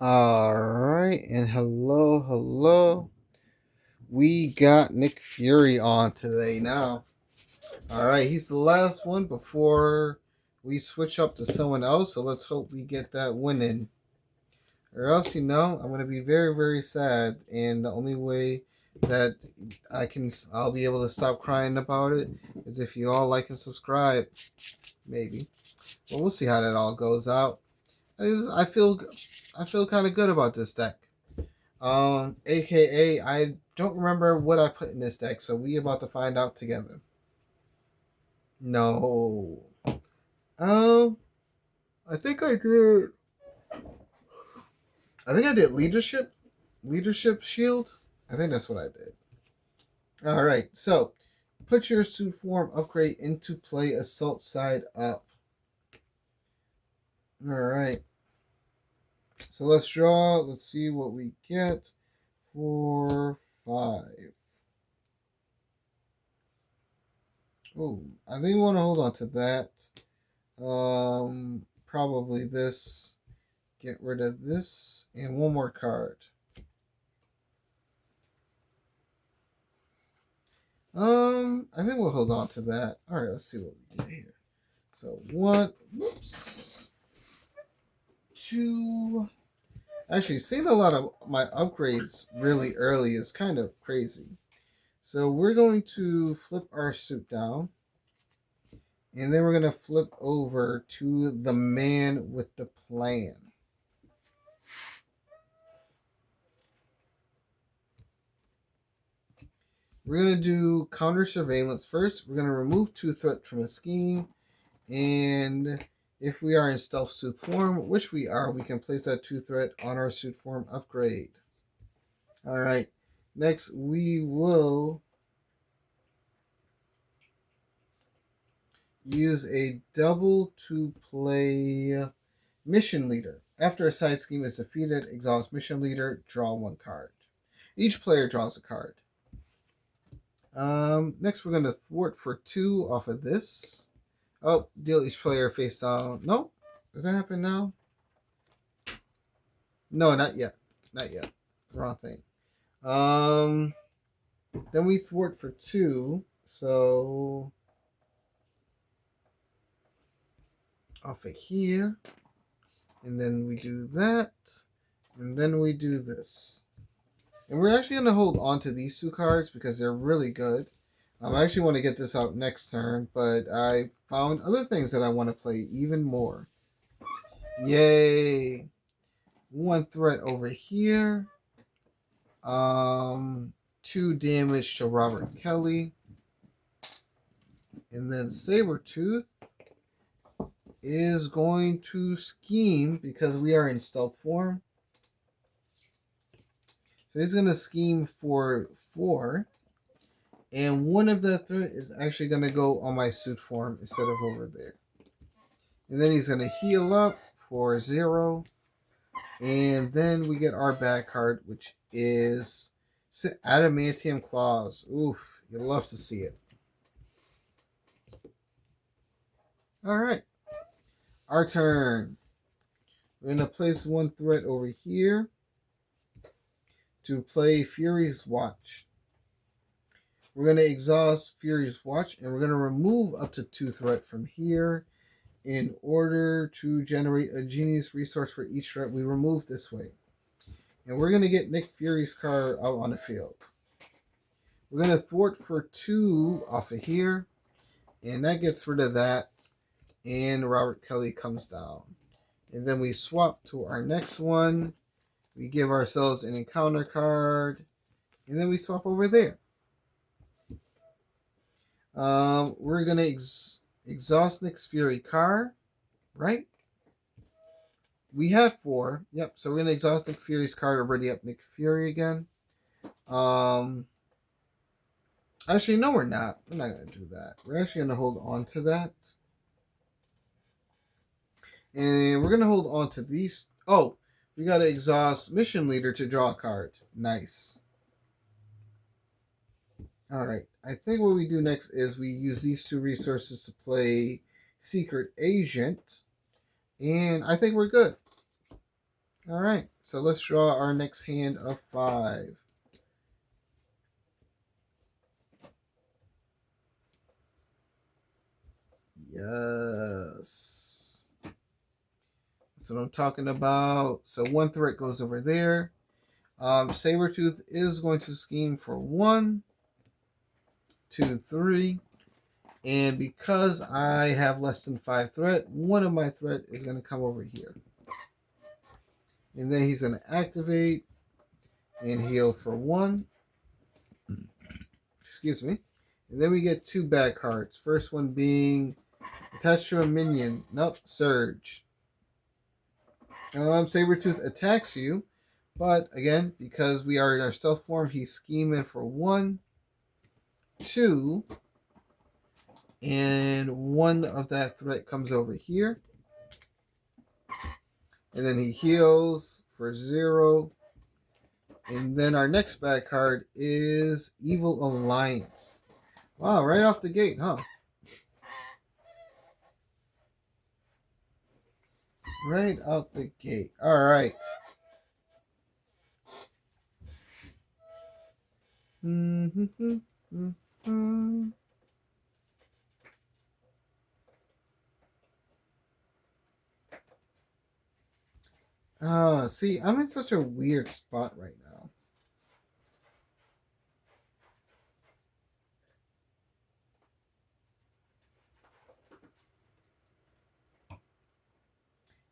All right, and hello. We got Nick Fury on today now. All right, he's the last one before we switch up to someone else. So let's hope we get that win in, or else I'm gonna be very sad. And the only way that I'll be able to stop crying about it is if you all like and subscribe. Maybe, but we'll see how that all goes out. I feel kind of good about this deck. AKA, I don't remember what I put in this deck, so we about to find out together. No. Um, I think I did. I think I did leadership shield. I think that's what I did. All right, so put your suit form upgrade into play. Assault side up. All right. So let's draw. Let's see what we get. 4, 5. Oh, I think we want to hold on to that. Probably this. Get rid of this and one more card. I think we'll hold on to that. All right, let's see what we get here. So one, whoops, two. Actually, seeing a lot of my upgrades really early is kind of crazy. So we're going to flip our suit down. And then we're going to flip over to the man with the plan. We're going to do counter surveillance first. We're going to remove 2 threat from a scheme. And if we are in stealth suit form, which we are, we can place that 2 threat on our suit form upgrade. All right. Next, we will use a double to play mission leader. After a side scheme is defeated, exhaust mission leader, draw 1 card. Each player draws a card. Next, we're going to thwart for 2 off of this. Oh, deal each player face down. Nope. Does that happen now? No, not yet. Not yet. Wrong thing. Then we thwart for 2. So off of here. And then we do that. And then we do this. And we're actually going to hold on to these 2 cards because they're really good. I actually want to get this out next turn, but I found other things that I want to play even more. Yay! 1 threat over here. 2 damage to Robert Kelly. And then Sabretooth is going to scheme because we are in stealth form. So he's going to scheme for 4. And one of the threat is actually going to go on my suit form instead of over there. And then he's going to heal up for 0. And then we get our back card, which is Adamantium Claws. Oof, you'll love to see it. Alright. Our turn. We're going to place 1 threat over here to play Fury's Watch. We're going to exhaust Fury's Watch, and we're going to remove up to 2 threat from here in order to generate a genius resource for each threat we remove this way. And we're going to get Nick Fury's card out on the field. We're going to thwart for 2 off of here, and that gets rid of that, and Robert Kelly comes down. And then we swap to our next one. We give ourselves an encounter card, and then we swap over there. We're going to exhaust Nick's Fury card, right? We had 4. Yep, so we're going to exhaust Nick Fury's card, already up Nick Fury again. Actually, no, we're not. We're not going to do that. We're actually going to hold on to that. And we're going to hold on to these. Oh, we got to exhaust Mission Leader to draw a card. Nice. All right. I think what we do next is we use these 2 resources to play Secret Agent. And I think we're good. All right, so let's draw our next hand of 5. Yes. That's what I'm talking about. So 1 threat goes over there. Sabretooth is going to scheme for 1, 2, 3. And because I have less than 5 threat, one of my threat is going to come over here. And then he's going to activate and heal for 1. Excuse me. And then we get 2 bad cards. First one being attached to a minion. Nope, Surge. Sabretooth attacks you. But again, because we are in our stealth form, he's scheming for 1, 2. And 1 of that threat comes over here. And then he heals for 0. And then our next bad card is Evil Alliance. Wow, right off the gate, huh? Right out the gate. All right. See, I'm in such a weird spot right now.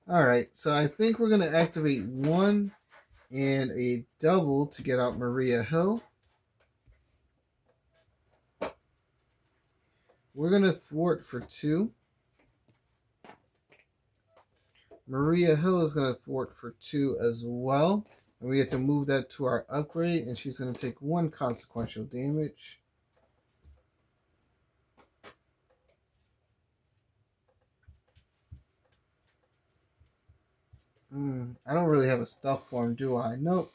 All right, so I think we're going to activate 1 and a double to get out Maria Hill. We're going to thwart for 2. Maria Hill is going to thwart for 2 as well. And we get to move that to our upgrade, and she's going to take 1 consequential damage. I don't really have a stealth form, do I? Nope.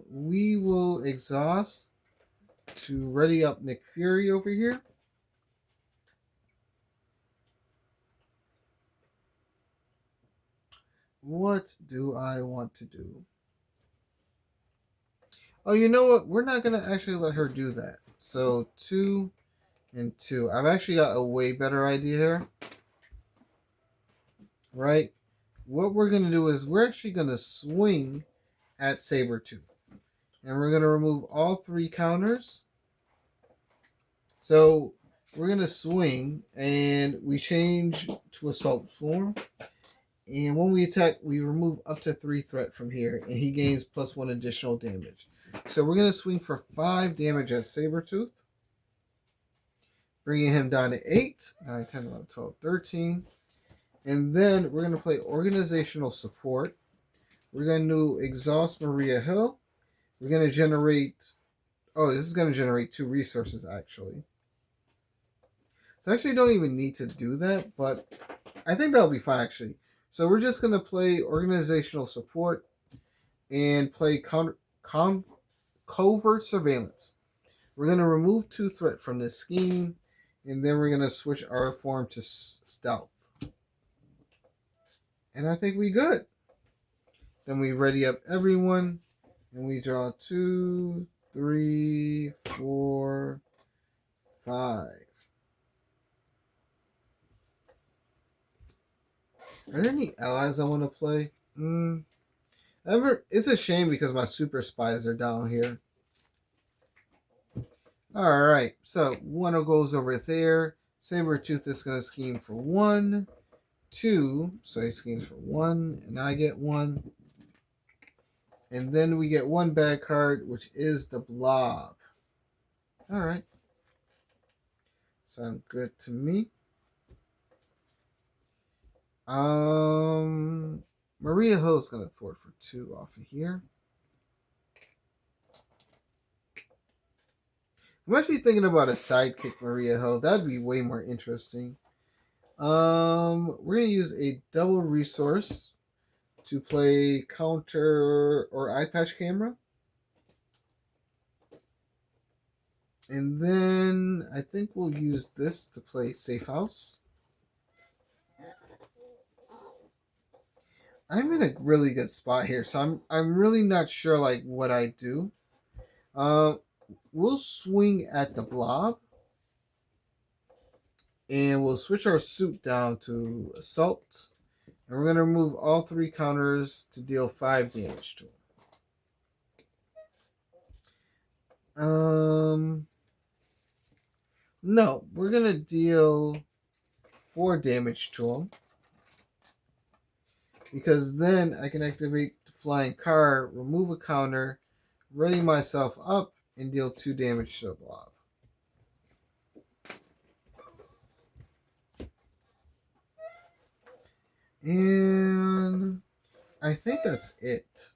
We will exhaust to ready up Nick Fury over here. What do I want to do? Oh, you know what? We're not going to actually let her do that. So 2 and 2. I've actually got a way better idea here. Right? What we're going to do is we're actually going to swing at Sabretooth. And we're going to remove all 3 counters. So we're going to swing and we change to assault form. And when we attack, we remove up to 3 threat from here. And he gains +1 additional damage. So we're going to swing for 5 damage at Sabretooth. Bringing him down to 8, 9, 10, 11, 12, 13. And then we're going to play Organizational Support. We're going to exhaust Maria Hill. We're going to generate... Oh, this is going to generate 2 resources, actually. So I actually don't even need to do that, but I think that'll be fun, actually. So we're just going to play Organizational Support and play Covert Surveillance. We're going to remove 2 threat from this scheme, and then we're going to switch our form to Stealth. And I think we good. Then we ready up everyone, and we draw 2, 3, 4, 5. Are there any allies I want to play? It's a shame because my super spies are down here. Alright, so 1 goes over there. Sabretooth is going to scheme for 1, 2. So he schemes for 1, and I get 1. And then we get 1 bad card, which is the Blob. Alright. Sound good to me. Maria Hill is going to thwart for 2 off of here. I'm actually thinking about a sidekick Maria Hill. That'd be way more interesting. We're going to use a double resource to play Counter or Eye Patch Camera. And then I think we'll use this to play Safe House. I'm in a really good spot here, so I'm really not sure like what I do. Uh, we'll swing at the blob, and we'll switch our suit down to assault, and we're gonna remove all 3 counters to deal 5 damage to him. No, we're gonna deal 4 damage to him because then I can activate the flying car, remove a counter, ready myself up, and deal 2 damage to the blob. And I think that's it.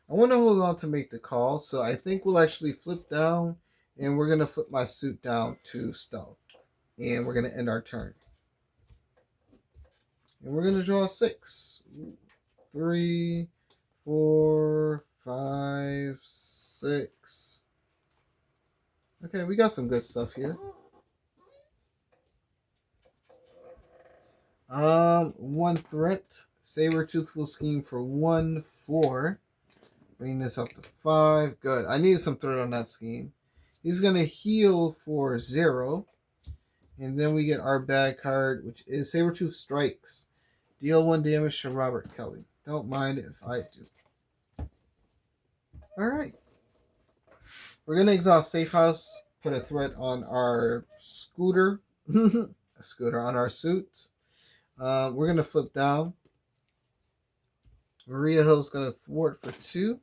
I want to hold on to make the call, so I think we'll actually flip down, and we're going to flip my suit down to stealth. And we're going to end our turn. And we're going to draw 6. 3, 4, 5, 6. Okay, we got some good stuff here. One threat. Sabertooth will scheme for 1, 4. Bring this up to 5. Good. I needed some threat on that scheme. He's going to heal for 0. And then we get our bad card, which is Sabertooth Strikes. Deal 1 damage to Robert Kelly. Don't mind if I do. Alright. We're going to exhaust Safe House. Put a threat on our scooter. A scooter on our suit. We're going to flip down. Maria Hill's going to thwart for 2.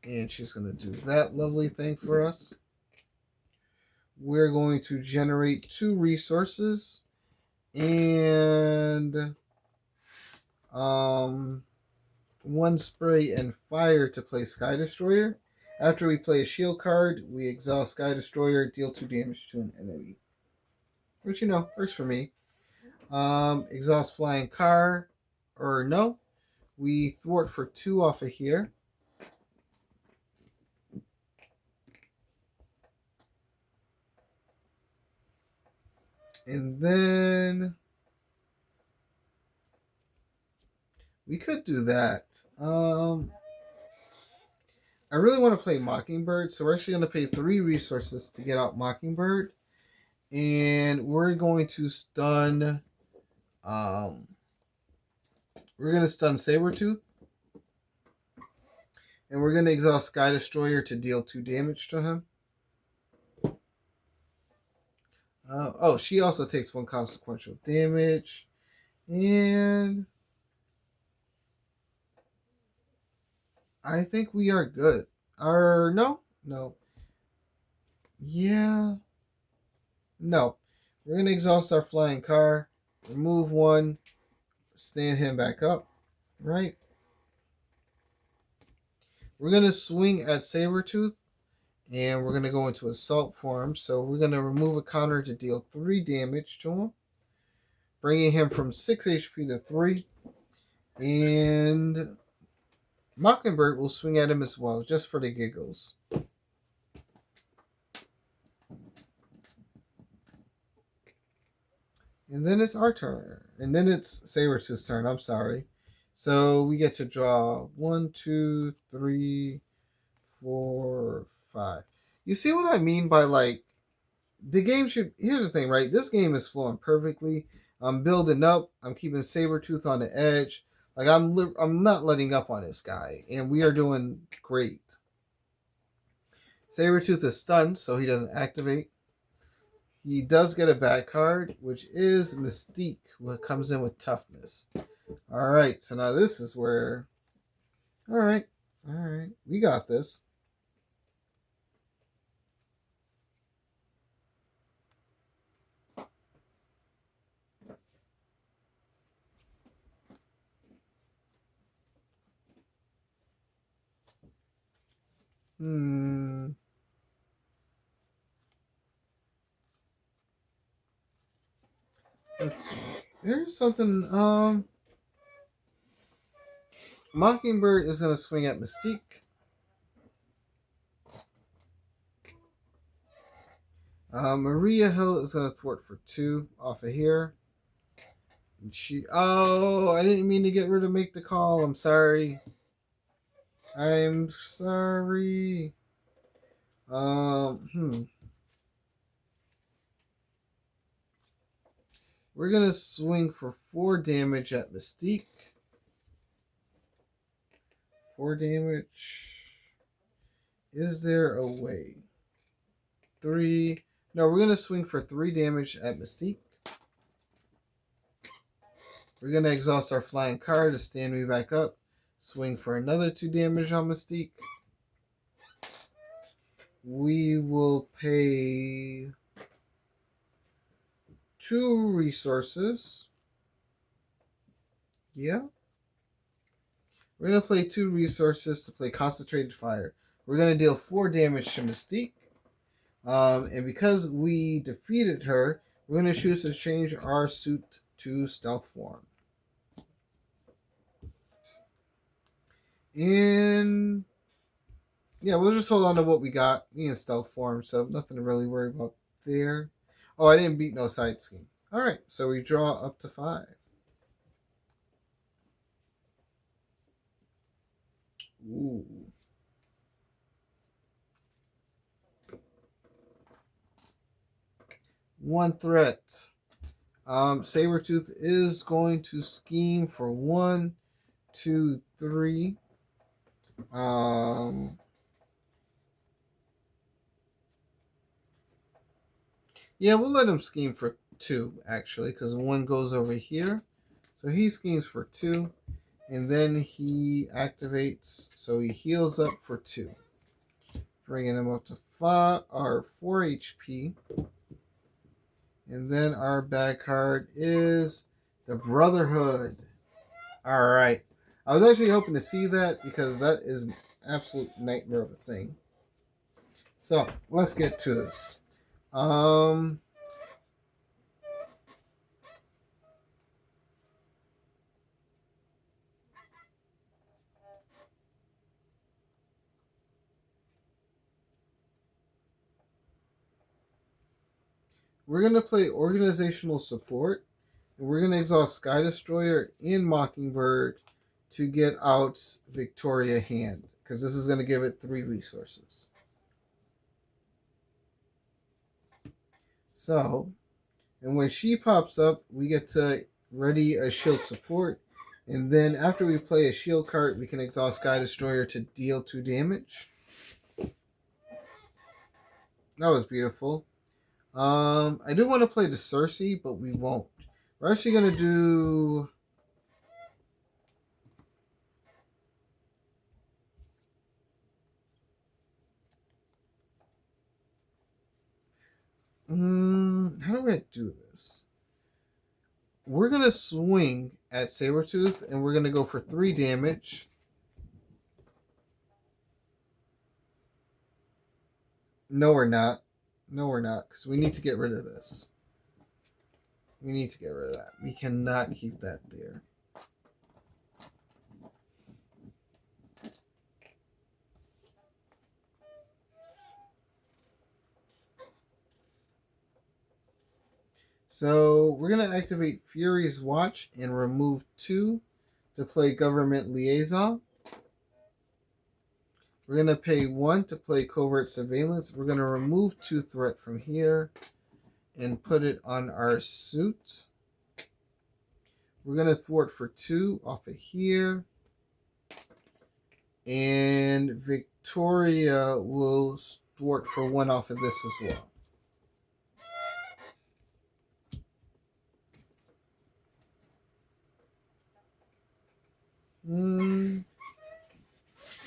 And she's going to do that lovely thing for us. We're going to generate 2 resources. And 1 spray and fire to play Sky Destroyer. After we play a shield card, we exhaust Sky Destroyer, deal 2 damage to an enemy. Which, you know, works for me. Exhaust Flying Car. Or no. We thwart for 2 off of here. And then we could do that. I really want to play Mockingbird, so we're actually going to pay 3 resources to get out Mockingbird. And we're going to stun Sabertooth. And we're going to exhaust Sky Destroyer to deal 2 damage to him. She also takes 1 consequential damage. And I think we are good. No. Yeah. No. We're going to exhaust our flying car. Remove 1. Stand him back up. Right? We're going to swing at Sabertooth. And we're going to go into assault form. So we're going to remove a counter to deal 3 damage to him. Bringing him from 6 HP to 3. And Mockingbird will swing at him as well, just for the giggles. And then it's our turn. And then it's Sabertooth's turn, I'm sorry. So we get to draw 1, 2, 3, 4, 5. You see what I mean by like the game should. Here's the thing, right? This game is flowing perfectly. I'm building up. I'm keeping Sabertooth on the edge. Like I'm not letting up on this guy, and we are doing great. Sabertooth is stunned, so he doesn't activate. He does get a bad card, which is Mystique, what comes in with toughness. All right, so now this is where. All right, we got this. Let's see. There's something. Mockingbird is going to swing at Mystique. Maria Hill is going to thwart for 2 off of here. Oh, I didn't mean to get rid of make the call. I'm sorry. I'm sorry. Hmm. We're gonna swing for 4 damage at Mystique. 4 damage. Is there a way? 3. No, we're gonna swing for 3 damage at Mystique. We're gonna exhaust our flying card to stand me back up. Swing for another 2 damage on Mystique. We will pay 2 resources. Yeah. We're going to play 2 resources to play Concentrated Fire. We're going to deal 4 damage to Mystique. And because we defeated her, we're going to choose to change our suit to stealth form. And yeah, we'll just hold on to what we got. Me in stealth form, so nothing to really worry about there. Oh, I didn't beat no side scheme. Alright, so we draw up to 5. Ooh. One threat. Sabretooth is going to scheme for 1, 2, 3. Yeah, we'll let him scheme for 2, actually, because 1 goes over here. So he schemes for 2, and then he activates, so he heals up for 2. Bringing him up to 5, or 4 HP. And then our bad card is the Brotherhood. Alright. I was actually hoping to see that because that is an absolute nightmare of a thing. So, let's get to this. We're going to play Organizational Support. And we're going to exhaust Sky Destroyer and Mockingbird to get out Victoria Hand. Because this is going to give it 3 resources. So, and when she pops up, we get to ready a shield support. And then after we play a shield card, we can exhaust Sky Destroyer to deal 2 damage. That was beautiful. I do want to play the Cersei, but we won't. We're actually going to do... how do I do this? We're going to swing at Sabretooth, and we're going to go for 3 damage. No, we're not. No, we're not, because we need to get rid of this. We need to get rid of that. We cannot keep that there. So we're going to activate Fury's Watch and remove 2 to play Government Liaison. We're going to pay 1 to play Covert Surveillance. We're going to remove 2 threat from here and put it on our suit. We're going to thwart for 2 off of here. And Victoria will thwart for 1 off of this as well.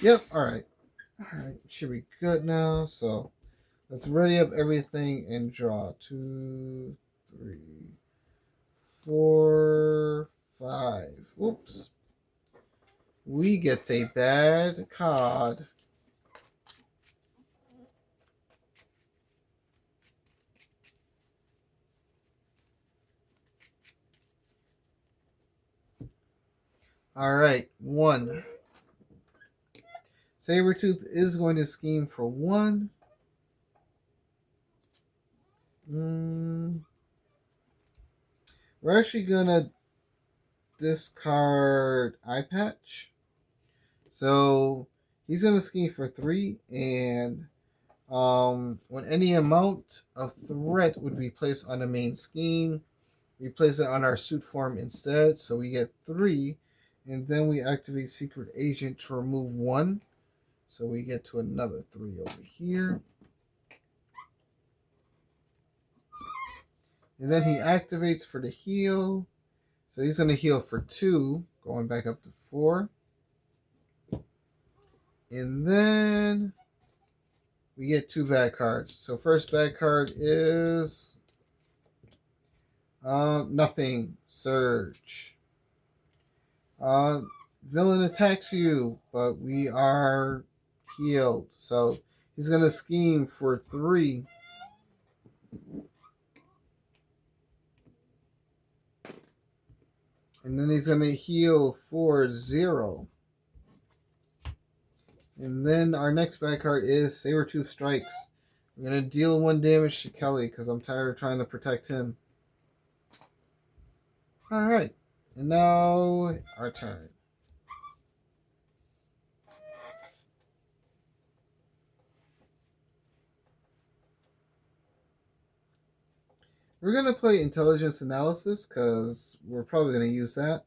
Yep, alright. Alright, should be good now. So let's ready up everything and draw 2, 3, 4, 5. Oops. We get a bad card. Alright, 1. Sabretooth is going to scheme for 1. We're actually going to discard Eye Patch. So he's going to scheme for 3, and when any amount of threat would be placed on the main scheme, we place it on our suit form instead. So we get 3, and then we activate Secret Agent to remove 1. So we get to another 3 over here. And then he activates for the heal. So he's going to heal for 2, going back up to 4. And then we get 2 bad cards. So first bad card is nothing. Surge. Villain attacks you, but we are healed. So he's going to scheme for 3. And then he's going to heal for 0. And then our next bad card is Sabretooth Strikes. We're going to deal 1 damage to Kelly because I'm tired of trying to protect him. Alright. And now our turn. We're going to play Intelligence Analysis because we're probably going to use that.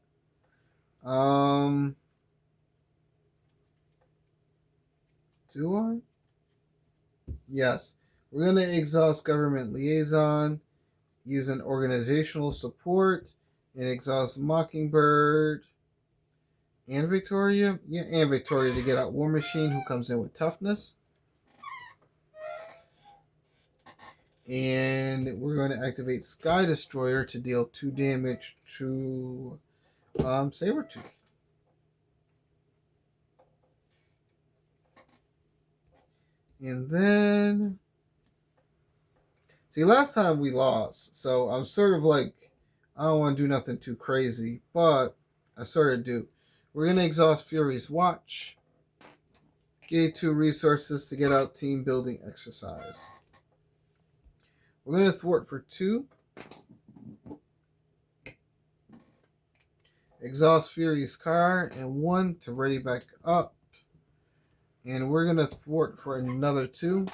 Do I? Yes. We're going to exhaust Government Liaison, use an Organizational Support, and exhaust Mockingbird and Victoria. Yeah, and Victoria to get out War Machine, who comes in with Toughness. And we're going to activate Sky Destroyer to deal 2 damage to Sabretooth. And then, see, last time we lost, so I'm sort of like, I don't want to do nothing too crazy, but I sort of do. We're going to exhaust Fury's Watch. Get 2 resources to get out team building exercise. We're going to thwart for 2. Exhaust Fury's car and 1 to ready back up. And we're going to thwart for another 2.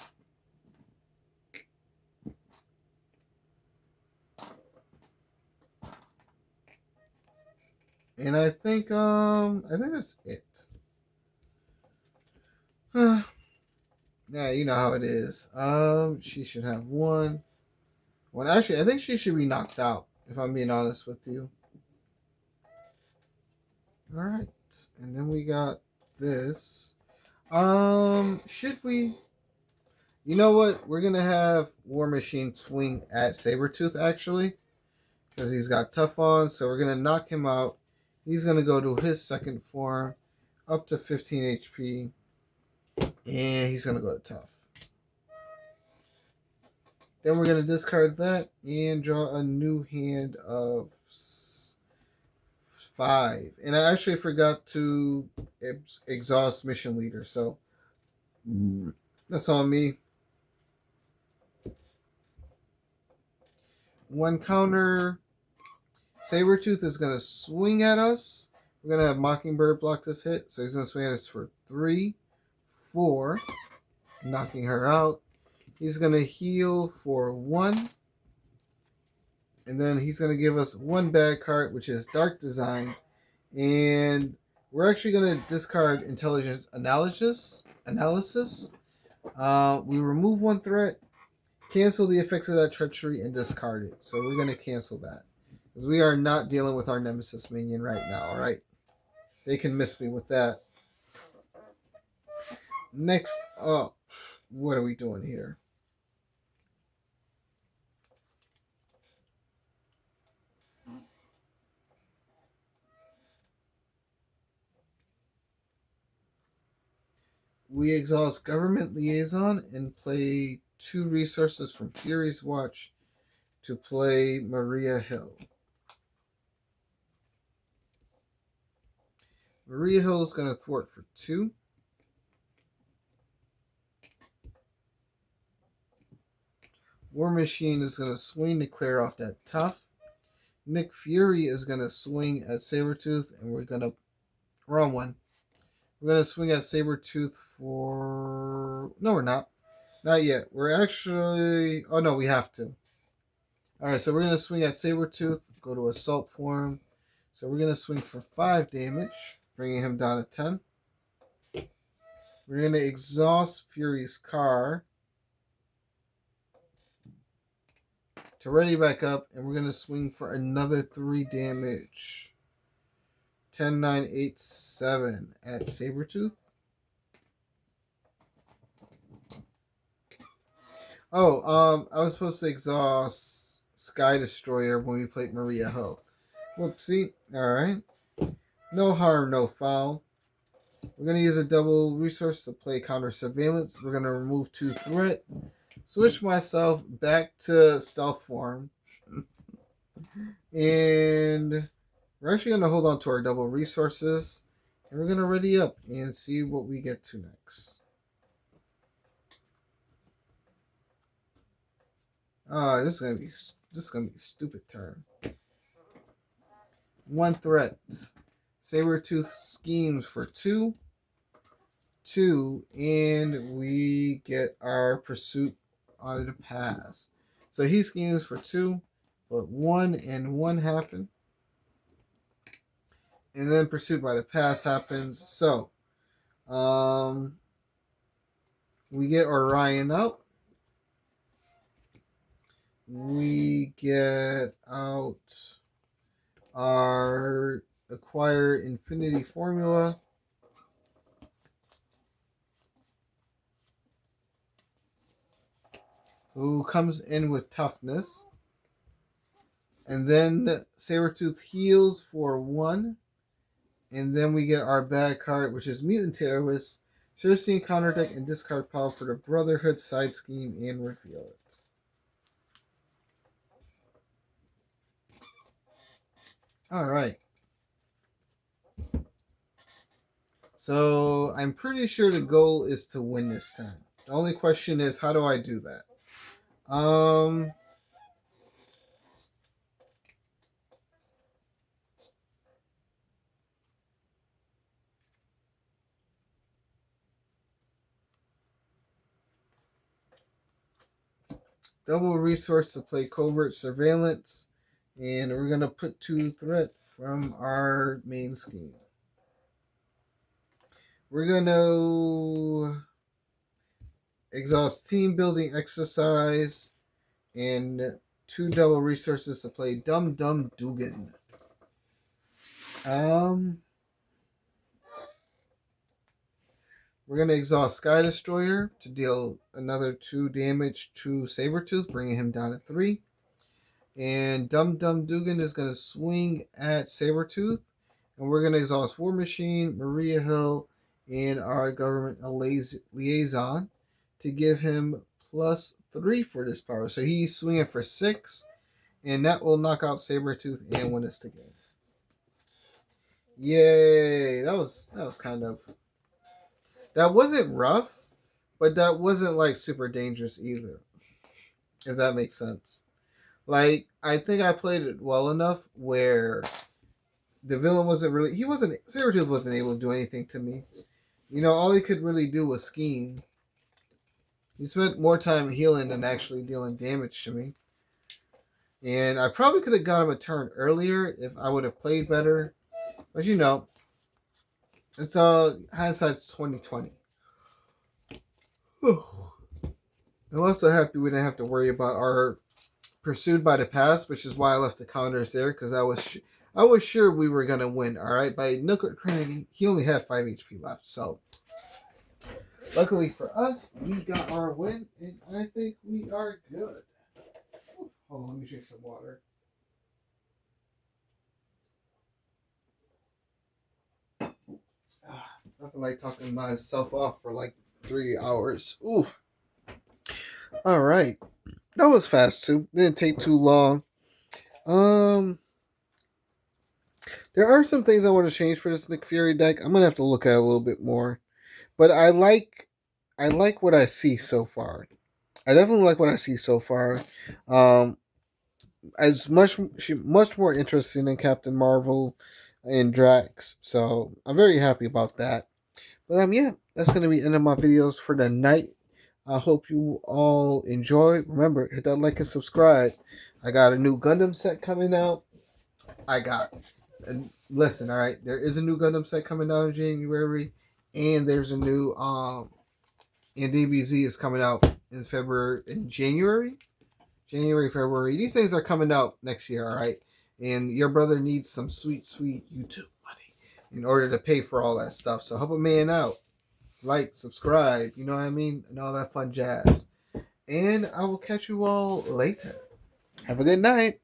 And I think that's it. Yeah, you know how it is. She should have 1. Well, actually, I think she should be knocked out, if I'm being honest with you. Alright. And then we got this. Should we? You know what? We're going to have War Machine swing at Sabretooth, actually. Because he's got Tough on, so we're going to knock him out. He's going to go to his second form, up to 15 HP. And he's going to go to Tough. Then we're going to discard that and draw a new hand of 5. And I actually forgot to exhaust Mission Leader, so that's on me. 1 counter. Sabretooth is going to swing at us. We're going to have Mockingbird block this hit, so he's going to swing at us for 3, 4, knocking her out. He's going to heal for 1. And then he's going to give us 1 bad card, which is Dark Designs. And we're actually going to discard Intelligence Analysis. We remove 1 threat, cancel the effects of that treachery, and discard it. So we're going to cancel that. Because we are not dealing with our Nemesis minion right now, alright? They can miss me with that. Next up, what are we doing here? We exhaust Government Liaison and play 2 resources from Fury's Watch to play Maria Hill. Maria Hill is going to thwart for 2. War Machine is going to swing to clear off that Tough. Nick Fury is going to swing at Sabretooth, and we're going to... Wrong one. We're going to swing at Sabretooth for... No, we're not. Not yet. We're actually... Oh, no, we have to. Alright, so we're going to swing at Sabretooth, go to Assault form. So we're going to swing for 5 damage, bringing him down to 10. We're going to exhaust Fury's car to ready back up, and we're going to swing for another 3 damage. 10, 9, 8, 7 at Sabretooth. Oh, I was supposed to exhaust Sky Destroyer when we played Maria Hill. Whoopsie. Alright. No harm, no foul. We're going to use a double resource to play Counter Surveillance. We're going to remove 2 threat. Switch myself back to stealth form. And we're actually going to hold on to our double resources. And we're going to ready up and see what we get to next. This is gonna be a stupid turn. 1 threat. Sabretooth schemes for 2. 2, and we get our pursuit on the pass. So he schemes for 2, but 1 and 1 happen. And then pursuit by the pass happens. So we get Orion out. We get out our acquire infinity formula. Who comes in with toughness. And then Sabretooth heals for 1. And then we get our bad card, which is Mutant Terrorist. Should have seen counter deck and discard pile for the Brotherhood side scheme and reveal it. Alright. So I'm pretty sure the goal is to win this time. The only question is, how do I do that? Double resource to play Covert Surveillance. And we're going to put 2 threat from our main scheme. We're going to exhaust Team Building Exercise and 2 double resources to play Dum Dum Dugan. We're going to exhaust Sky Destroyer to deal another 2 damage to Sabretooth, bringing him down to 3. And Dum Dum Dugan is going to swing at Sabretooth. And we're going to exhaust War Machine, Maria Hill, and our government liaison to give him +3 for this power. So he's swinging for 6. And that will knock out Sabretooth and win us the game. Yay! That was kind of... That wasn't rough, but that wasn't like super dangerous either. If that makes sense. Like, I think I played it well enough where the villain Sabretooth wasn't able to do anything to me. You know, all he could really do was scheme. He spent more time healing than actually dealing damage to me. And I probably could have got him a turn earlier if I would have played better. But you know, it's hindsight's 2020. I'm also happy we didn't have to worry about our pursued by the pass, which is why I left the counters there, because I was sure we were gonna win. All right, by Nook or Cranny, he only had 5 HP left, so luckily for us, we got our win, and I think we are good. Hold on, let me drink some water. Nothing like talking myself off for like 3 hours. Oof. All right. That was fast too. Didn't take too long. There are some things I want to change for this Nick Fury deck. I'm gonna have to look at it a little bit more. But I like what I see so far. I definitely like what I see so far. as much more interesting than Captain Marvel and Drax. So I'm very happy about that. But yeah, that's gonna be the end of my videos for the night. I hope you all enjoy. Remember, hit that like and subscribe. I got a new Gundam set coming out. I got and listen, all right. There is a new Gundam set coming out in January, and there's a new and DBZ is coming out in January, February. These things are coming out next year, all right. And your brother needs some sweet, sweet YouTube money in order to pay for all that stuff. So help a man out. Like, subscribe, you know what I mean, and all that fun jazz. And I will catch you all later. Have a good night.